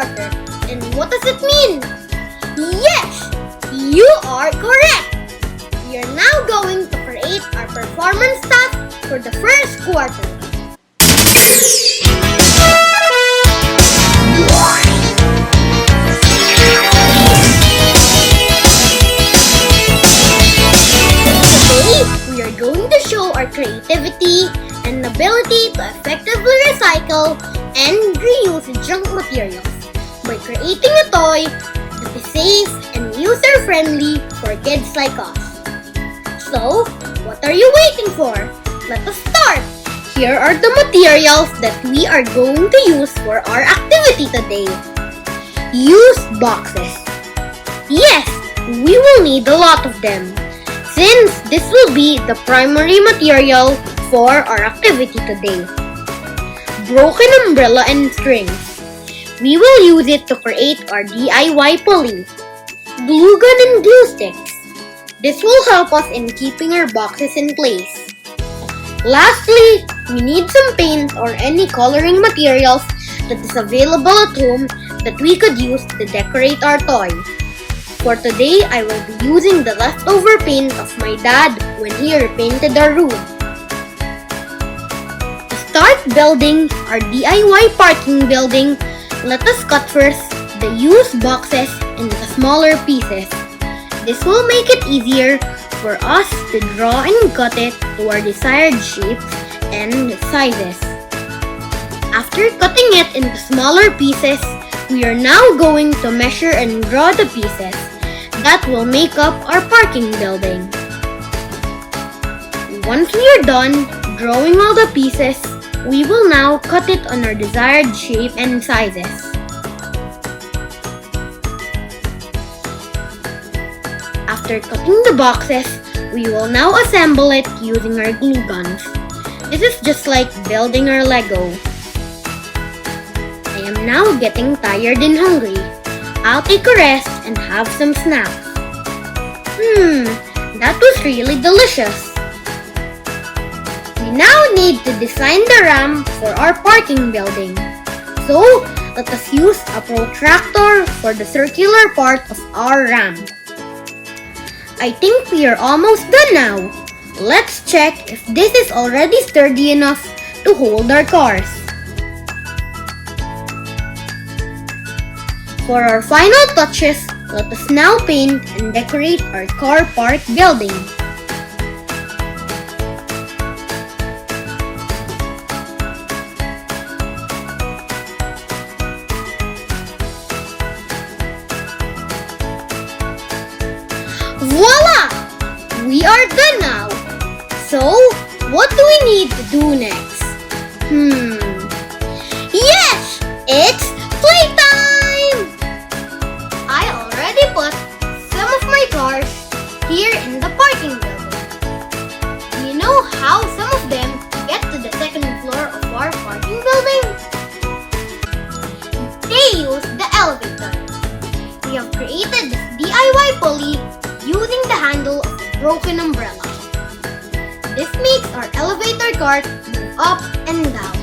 quarter. And what does it mean? Yes! You are correct! We are now going to create our performance task for the first quarter. Today, we are going to show our creativity and ability to effectively recycle and reuse junk materials by creating a toy that is safe and user-friendly for kids like us. So, what are you waiting for? Let us start! Here are the materials that we are going to use for our activity today. Used boxes. Yes, we will need a lot of them, since this will be the primary material for our activity today. Broken umbrella and strings. We will use it to create our DIY pulley. Glue gun and glue sticks. This will help us in keeping our boxes in place. Lastly, we need some paint or any coloring materials that is available at home that we could use to decorate our toy. For today, I will be using the leftover paint of my dad when he repainted our room. To start building our DIY parking building, let us cut first the used boxes into smaller pieces. This will make it easier for us to draw and cut it to our desired shapes and sizes. After cutting it into smaller pieces, we are now going to measure and draw the pieces that will make up our parking building. Once we are done drawing all the pieces, we will now cut it on our desired shape and sizes. After cutting the boxes, we will now assemble it using our glue guns. This is just like building our Lego. I am now getting tired and hungry. I'll take a rest and have some snacks. That was really delicious. We now need to design the ramp for our parking building. So, let us use a protractor for the circular part of our ramp. I think we are almost done now. Let's check if this is already sturdy enough to hold our cars. For our final touches, let us now paint and decorate our car park building. Voila! We are done now. So, what do we need to do next? Yes! It's playtime! I already put some of my cars here in the parking building. Do you know how some of them get to the second floor of our parking building? They use the elevator. We have created this DIY pulley using the handle of a broken umbrella. This makes our elevator cart move up and down.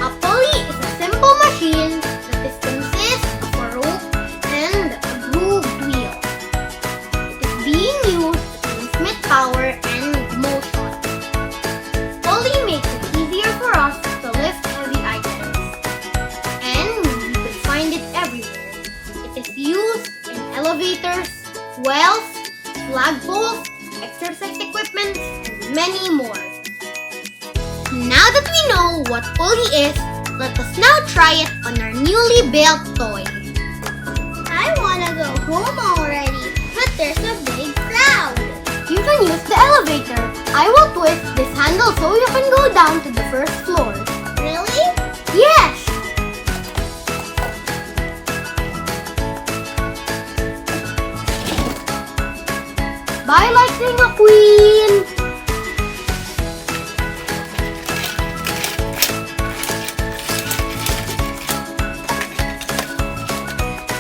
A pulley is a simple machine that consists of a rope and a grooved wheel. It is being used to transmit power and motion. Pulley makes it easier for us to lift heavy items. Find it everywhere. It is used in elevators, wells, flagpoles, exercise equipment, and many more. Now that we know what pulley is, let us now try it on our newly built toy. I wanna go home already, but there's a big crowd. You can use the elevator. I will twist this handle so you can go down to the first floor. Really? Yes! Bye, Lightning McQueen!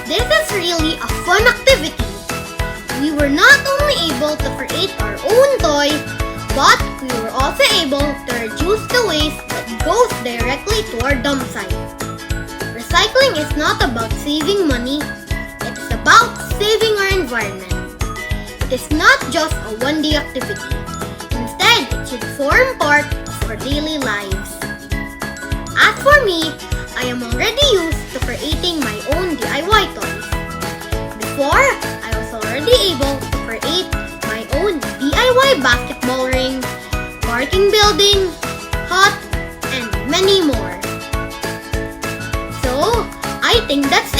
This is really a fun activity. We were not only able to create our own toy, But we were also able to reduce the waste that goes directly to our dump site. Recycling is not about saving money, it is about saving our environment. It is not just a one-day activity. Instead, it should form part of our daily lives. As for me, I am already used to creating my own DIY toys. Before, I was already able to create my own DIY basketball ring, parking building, hut, and many more. So, I think that's